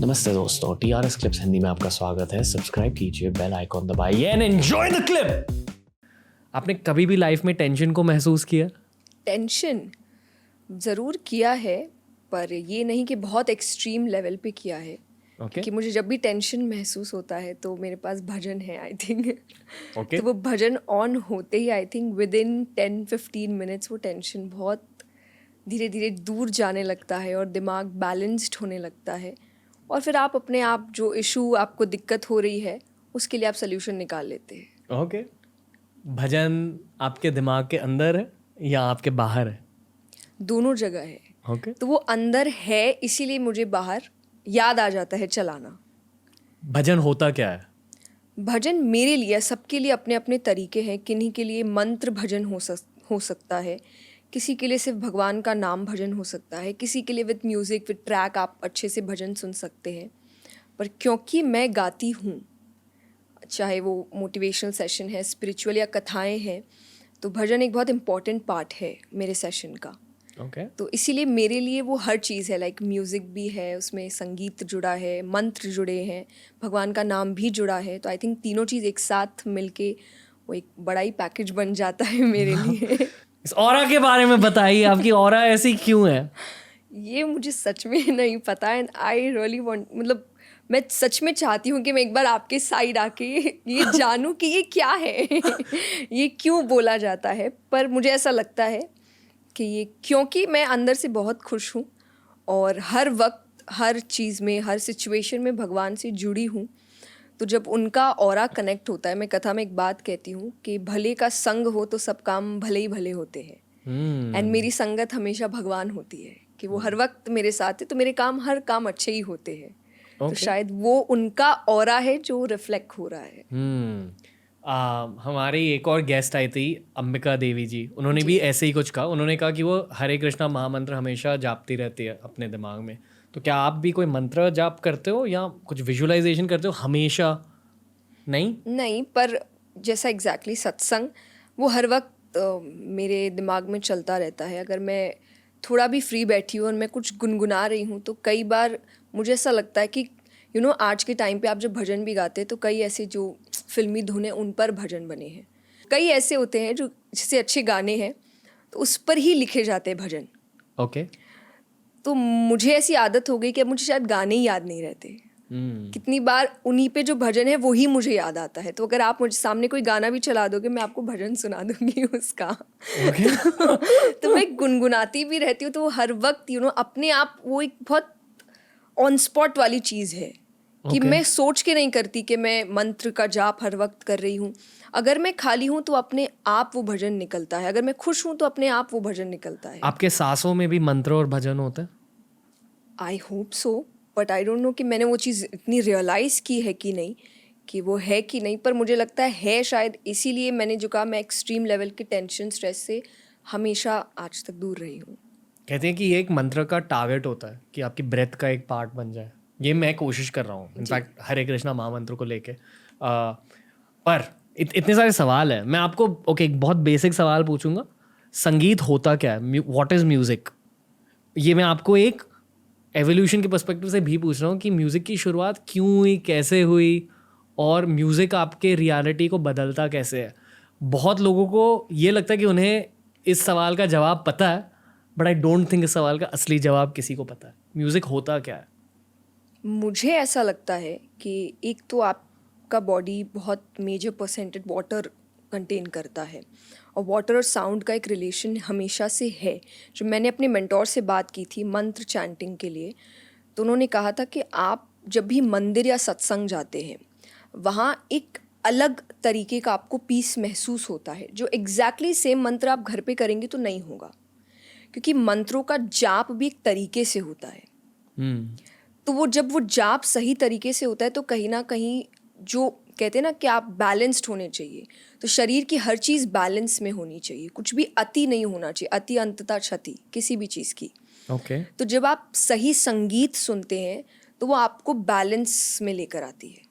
नमस्ते दोस्तों, TRS clips Hindi में आपका स्वागत है। सब्सक्राइब कीजिए, बेल आइकॉन दबाइए एंड एंजॉय द क्लिप। आपने कभी भी लाइफ में टेंशन को महसूस किया? टेंशन ज़रूर किया है, पर ये नहीं कि बहुत एक्सट्रीम लेवल पे किया है। ओके कि मुझे जब भी टेंशन महसूस होता है तो मेरे पास भजन है आई थिंक। ओके तो वो भजन ऑन होते ही I think within 10-15 minutes वो टेंशन बहुत धीरे धीरे दूर जाने लगता है और दिमाग बैलेंस्ड होने लगता है। और फिर आप अपने आप जो इशू आपको दिक्कत हो रही है उसके लिए आप सोल्यूशन निकाल लेते हैं। ओके। भजन आपके दिमाग के अंदर है या आपके बाहर है? दोनों जगह है। ओके। तो वो अंदर है इसीलिए मुझे बाहर याद आ जाता है चलाना। भजन होता क्या है? भजन मेरे लिए, सबके लिए अपने अपने तरीके हैं। किन्हीं के लिए मंत्र भजन हो सकता है, किसी के लिए सिर्फ भगवान का नाम भजन हो सकता है, किसी के लिए विद म्यूज़िक विद ट्रैक आप अच्छे से भजन सुन सकते हैं। पर क्योंकि मैं गाती हूँ, चाहे वो मोटिवेशनल सेशन है, स्पिरिचुअल या कथाएं हैं, तो भजन एक बहुत इम्पॉर्टेंट पार्ट है मेरे सेशन का। ओके तो इसीलिए मेरे लिए वो हर चीज़ है। लाइक म्यूज़िक भी है, उसमें संगीत जुड़ा है, मंत्र जुड़े हैं, भगवान का नाम भी जुड़ा है। तो आई थिंक तीनों चीज़ एक साथ मिलके वो एक बड़ा ही पैकेज बन जाता है मेरे लिए। इस ऑरा के बारे में बताइए, आपकी ऑरा ऐसी क्यों है? ये मुझे सच में नहीं पता एंड आई रियली वांट, मतलब मैं सच में चाहती हूँ कि मैं एक बार आपके साइड आके ये जानूँ कि ये क्या है। ये क्यों बोला जाता है। पर मुझे ऐसा लगता है कि ये क्योंकि मैं अंदर से बहुत खुश हूँ और हर वक्त हर चीज़ में हर सिचुएशन में भगवान से जुड़ी हूँ। तो जब उनका ऑरा कनेक्ट होता है, मैं कथा में एक बात कहती हूँ कि भले का संग हो तो सब काम भले ही भले होते हैं। एंड मेरी संगत हमेशा भगवान होती है कि वो हर वक्त मेरे साथ है, तो मेरे काम हर काम अच्छे ही होते हैं। तो शायद वो उनका ऑरा है जो रिफ्लेक्ट हो रहा है। हमारी एक और गेस्ट आई थी, अंबिका देवी जी। उन्होंने भी ऐसे ही कुछ कहा। उन्होंने कहा कि वो हरे कृष्णा महामंत्र हमेशा जापती रहती है अपने दिमाग में। तो क्या आप भी कोई मंत्र जाप करते हो या कुछ विजुअलाइजेशन करते हो हमेशा? नहीं, पर जैसा एग्जैक्टली सत्संग वो हर वक्त मेरे दिमाग में चलता रहता है। अगर मैं थोड़ा भी फ्री बैठी हूँ और मैं कुछ गुनगुना रही हूँ तो कई बार मुझे ऐसा लगता है कि आज के टाइम पे आप जब भजन भी गाते हैं तो कई ऐसे जो फिल्मी धुन है उन पर भजन बने हैं। कई ऐसे होते हैं जो जिससे अच्छे गाने हैं तो उस पर ही लिखे जाते हैं भजन। ओके। तो मुझे ऐसी आदत हो गई कि अब मुझे शायद गाने ही याद नहीं रहते। कितनी बार उन्हीं पे जो भजन है वही मुझे याद आता है। तो अगर आप मुझे सामने कोई गाना भी चला दोगे मैं आपको भजन सुना दूंगी उसका। तो मैं गुनगुनाती भी रहती हूँ। तो वो हर वक्त अपने आप वो एक बहुत ऑन स्पॉट वाली चीज़ है कि मैं सोच के नहीं करती कि मैं मंत्र का जाप हर वक्त कर रही हूँ। अगर मैं खाली हूँ तो अपने आप वो भजन निकलता है, अगर मैं खुश हूँ तो अपने आप वो भजन निकलता है। आपके सांसों में भी मंत्र और भजन होता है? I hope so, but I don't know कि मैंने वो चीज़ इतनी रियलाइज़ की है कि नहीं, कि वो है कि नहीं। पर मुझे लगता है शायद इसीलिए मैंने जो कहा, मैं एक्सट्रीम लेवल के टेंशन स्ट्रेस से हमेशा आज तक दूर रही हूँ। कहते हैं कि ये एक मंत्र का टारगेट होता है कि आपकी ब्रेथ का एक पार्ट बन जाए। ये मैं कोशिश कर रहा हूँ इनफैक्ट हरे कृष्णा महामंत्र को लेके। पर इतने सारे सवाल है। मैं आपको एक बहुत बेसिक सवाल पूछूंगा। संगीत होता क्या है? What is music? ये मैं आपको एक एवोल्यूशन के पर्सपेक्टिव से भी पूछ रहा हूँ कि म्यूज़िक की शुरुआत क्यों हुई, कैसे हुई, और म्यूज़िक आपके रियलिटी को बदलता कैसे है। बहुत लोगों को ये लगता है कि उन्हें इस सवाल का जवाब पता है, बट आई डोंट थिंक इस सवाल का असली जवाब किसी को पता है। म्यूज़िक होता क्या है? मुझे ऐसा लगता है कि एक तो आपका बॉडी बहुत मेजर परसेंटेज वाटर कंटेन करता है और वाटर और साउंड का एक रिलेशन हमेशा से है। जो मैंने अपने मेंटोर से बात की थी मंत्र चैंटिंग के लिए, तो उन्होंने कहा था कि आप जब भी मंदिर या सत्संग जाते हैं वहाँ एक अलग तरीके का आपको पीस महसूस होता है, जो एग्जैक्टली सेम मंत्र आप घर पे करेंगे तो नहीं होगा, क्योंकि मंत्रों का जाप भी एक तरीके से होता है। तो वो जब वो जाप सही तरीके से होता है तो कहीं ना कहीं जो कहते हैं ना कि आप बैलेंस्ड होने चाहिए, तो शरीर की हर चीज़ बैलेंस में होनी चाहिए, कुछ भी अति नहीं होना चाहिए। अति अंततः क्षति किसी भी चीज़ की। ओके। तो जब आप सही संगीत सुनते हैं तो वो आपको बैलेंस में लेकर आती है,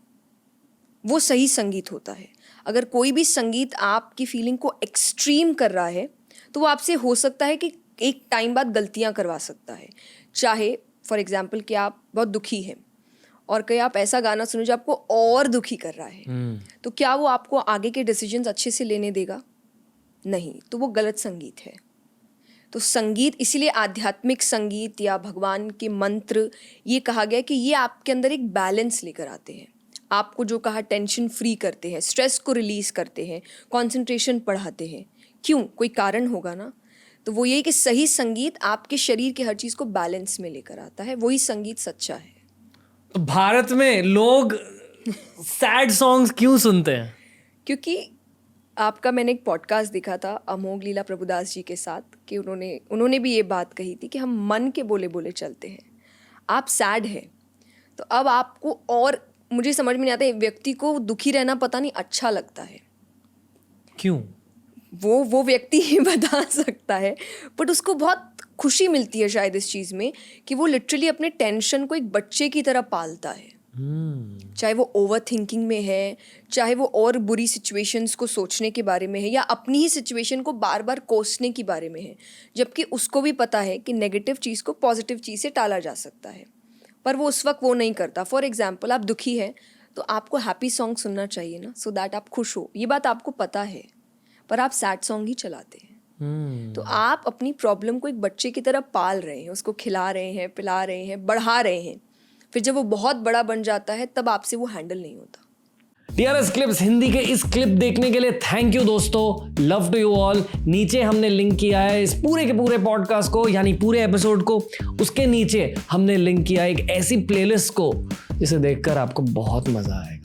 वो सही संगीत होता है। अगर कोई भी संगीत आपकी फीलिंग को एक्सट्रीम कर रहा है तो वो आपसे हो सकता है कि एक टाइम बाद गलतियाँ करवा सकता है। चाहे फॉर एग्जाम्पल कि आप बहुत दुखी हैं और कहीं आप ऐसा गाना सुनो जो आपको और दुखी कर रहा है, तो क्या वो आपको आगे के डिसीजंस अच्छे से लेने देगा? नहीं, तो वो गलत संगीत है। तो संगीत, इसीलिए आध्यात्मिक संगीत या भगवान के मंत्र, ये कहा गया कि ये आपके अंदर एक बैलेंस लेकर आते हैं, आपको जो कहा टेंशन फ्री करते हैं, स्ट्रेस को रिलीज करते हैं, कंसंट्रेशन बढ़ाते हैं। क्यों? कोई कारण होगा ना। तो वो यही कि सही संगीत आपके शरीर के हर चीज़ को बैलेंस में लेकर आता है, वही संगीत सच्चा है। तो भारत में लोग सैड सॉन्ग्स क्यों सुनते हैं? क्योंकि आपका, मैंने एक पॉडकास्ट देखा था अमोघ लीला प्रभुदास जी के साथ, कि उन्होंने भी ये बात कही थी कि हम मन के बोले बोले चलते हैं। आप सैड है तो अब आपको, और मुझे समझ में नहीं आता, व्यक्ति को दुखी रहना पता नहीं अच्छा लगता है क्यों? वो व्यक्ति ही बता सकता है, बट उसको बहुत खुशी मिलती है शायद इस चीज़ में कि वो लिटरली अपने टेंशन को एक बच्चे की तरह पालता है। चाहे वो ओवर थिंकिंग में है, चाहे वो और बुरी सिचुएशंस को सोचने के बारे में है, या अपनी ही सिचुएशन को बार बार कोसने के बारे में है, जबकि उसको भी पता है कि नेगेटिव चीज़ को पॉजिटिव चीज़ से टाला जा सकता है, पर वो उस वक्त वो नहीं करता। फॉर एग्जाम्पल, आप दुखी हैं तो आपको हैप्पी सॉन्ग सुनना चाहिए ना, सो दैट आप खुश हो, ये बात आपको पता है, पर आप सैड सॉन्ग ही चलाते हैं। तो आप अपनी प्रॉब्लम को एक बच्चे की तरह पाल रहे हैं, उसको खिला रहे हैं, पिला रहे हैं, बढ़ा रहे हैं। फिर जब वो बहुत बड़ा बन जाता है तब आपसे वो हैंडल नहीं होता। टीआरएस क्लिप्स हिंदी के इस क्लिप देखने के लिए थैंक यू दोस्तों, लव टू यू ऑल। नीचे हमने लिंक किया है इस पूरे के पूरे पॉडकास्ट को, यानी पूरे एपिसोड को, उसके नीचे हमने लिंक किया एक ऐसी प्लेलिस्ट को जिसे देखकर आपको बहुत मजा आएगा।